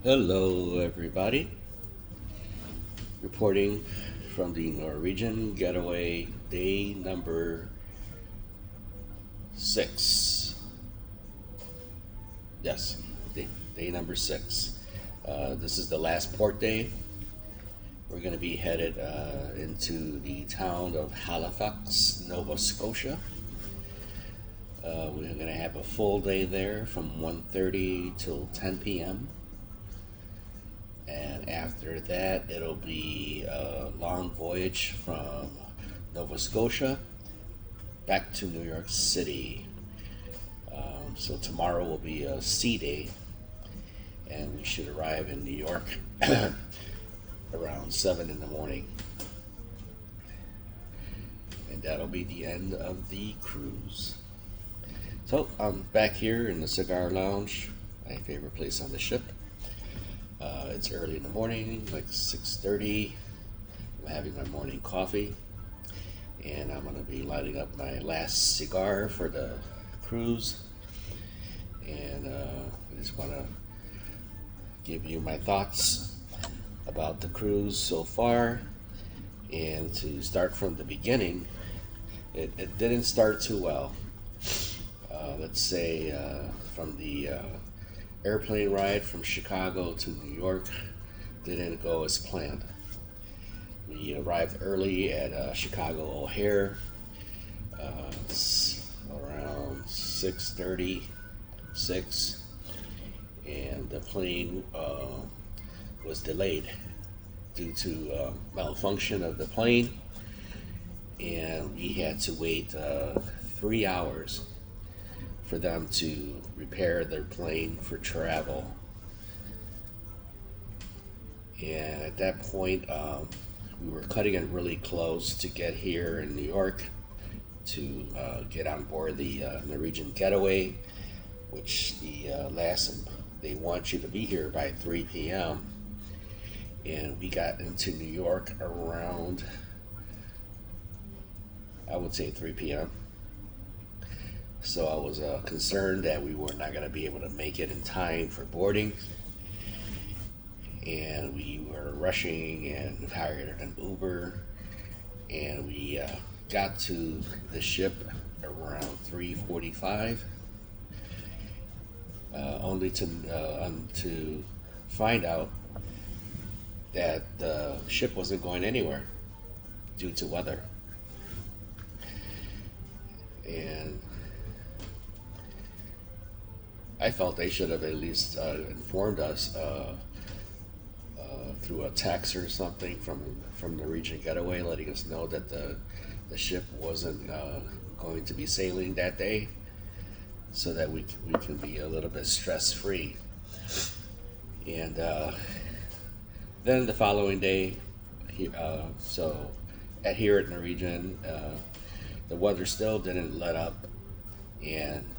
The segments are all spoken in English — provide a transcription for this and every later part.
Hello, everybody. Reporting from the Norwegian getaway, day number 6. Yes, day number 6. This is the last port day. We're going to be headed into the town of Halifax, Nova Scotia. We're going to have a full day there from 1:30 till 10 p.m. And after that, it'll be a long voyage from Nova Scotia back to New York City. So tomorrow will be a sea day, and we should arrive in New York around 7 in the morning. And that'll be the end of the cruise. So I'm back here in the cigar lounge, my favorite place on the ship. It's early in the morning, like 6:30. I'm having my morning coffee, and I'm going to be lighting up my last cigar for the cruise. And I just want to give you my thoughts about the cruise so far. And to start from the beginning, it didn't start too well. Let's say from the airplane ride from Chicago to New York didn't go as planned. We arrived early at Chicago O'Hare around 6:36, and the plane was delayed due to malfunction of the plane, and we had to wait 3 hours for them to repair their plane for travel. And at that point, we were cutting it really close to get here in New York to get on board the Norwegian getaway, which they want you to be here by 3 p.m. And we got into New York around, I would say, 3 p.m. So I was concerned that we were not going to be able to make it in time for boarding. And we were rushing and hired an Uber. And we got to the ship around 3:45, only to find out that the ship wasn't going anywhere due to weather. And I felt they should have at least informed us through a text or something from the Norwegian Getaway, letting us know that the ship wasn't going to be sailing that day, so that we can be a little bit stress free. And then the following day, so here at Norwegian, the weather still didn't let up, and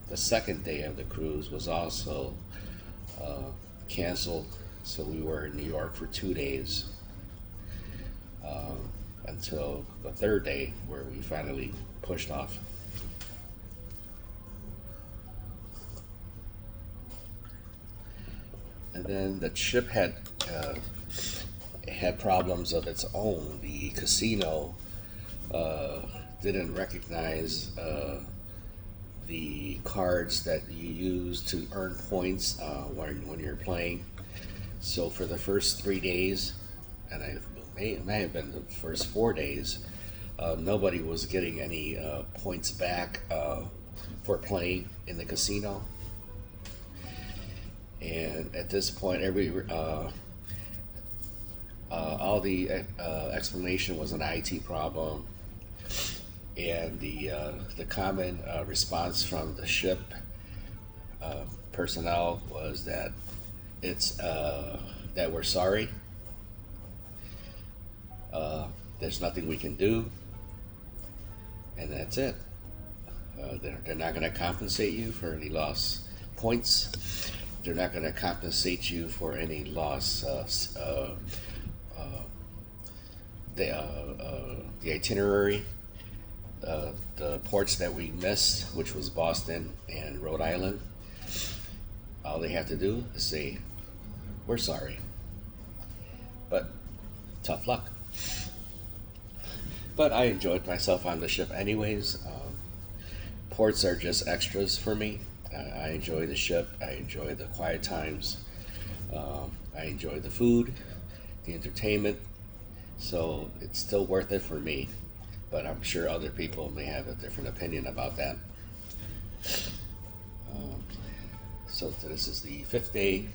the second day of the cruise was also canceled, so we were in New York for 2 days until the third day where we finally pushed off. And then the ship had problems of its own. The casino didn't recognize the cards that you use to earn points when you're playing. So for the first 3 days, and it may have been the first 4 days, nobody was getting any points back for playing in the casino. And at this point, all the explanation was an IT problem. And the common response from the ship personnel was that it's that we're sorry. There's nothing we can do, and that's it. They're not going to compensate you for any lost points. They're not going to compensate you for any lost the itinerary. The ports that we missed, which was Boston and Rhode Island, all they have to do is say, we're sorry. But tough luck. But I enjoyed myself on the ship anyways. Ports are just extras for me. I enjoy the ship. I enjoy the quiet times. I enjoy the food, the entertainment. So it's still worth it for me. But I'm sure other people may have a different opinion about that. So this is the 5th day.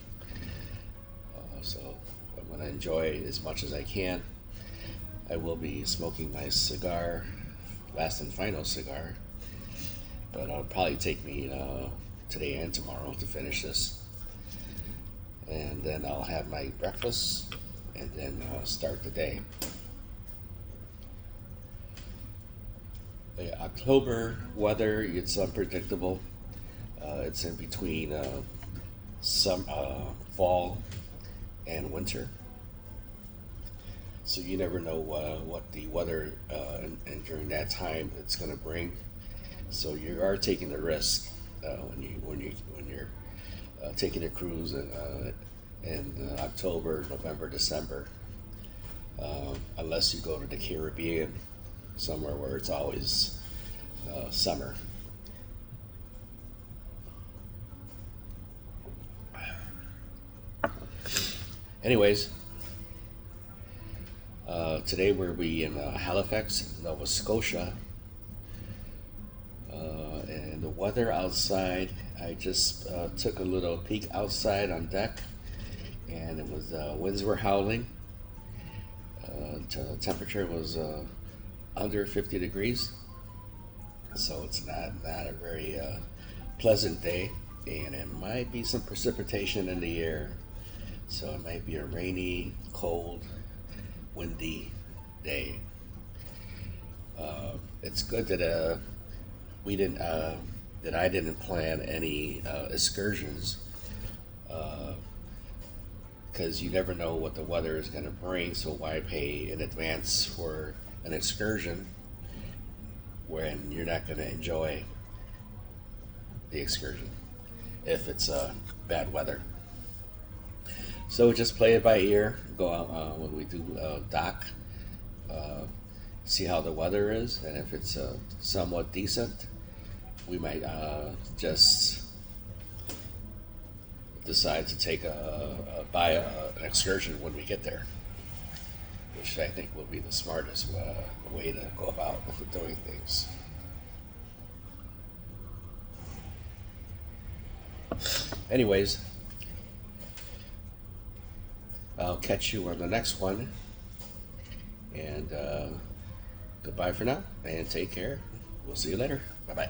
So I'm going to enjoy as much as I can. I will be smoking my cigar, last and final cigar. But it'll probably take me today and tomorrow to finish this. And then I'll have my breakfast and then start the day. The October weather, it's unpredictable. It's in between some fall and winter. So you never know what the weather and during that time it's going to bring. So you are taking the risk when you're taking a cruise in October, November, December, unless you go to the Caribbean, somewhere where it's always summer. Anyways, today we'll be in Halifax, Nova Scotia. And the weather outside, I just took a little peek outside on deck, and it was winds were howling. The temperature was under 50 degrees, so it's not a very pleasant day, and it might be some precipitation in the air. So it might be a rainy, cold, windy day. It's good that I didn't plan any excursions, because you never know what the weather is going to bring. So why pay in advance for an excursion when you're not going to enjoy the excursion if it's bad weather? So just play it by ear. Go out when we do dock. See how the weather is, and if it's somewhat decent, we might just decide to take buy an excursion when we get there, which I think will be the smartest way to go about doing things. Anyways, I'll catch you on the next one, and goodbye for now, and take care. We'll see you later. Bye-bye.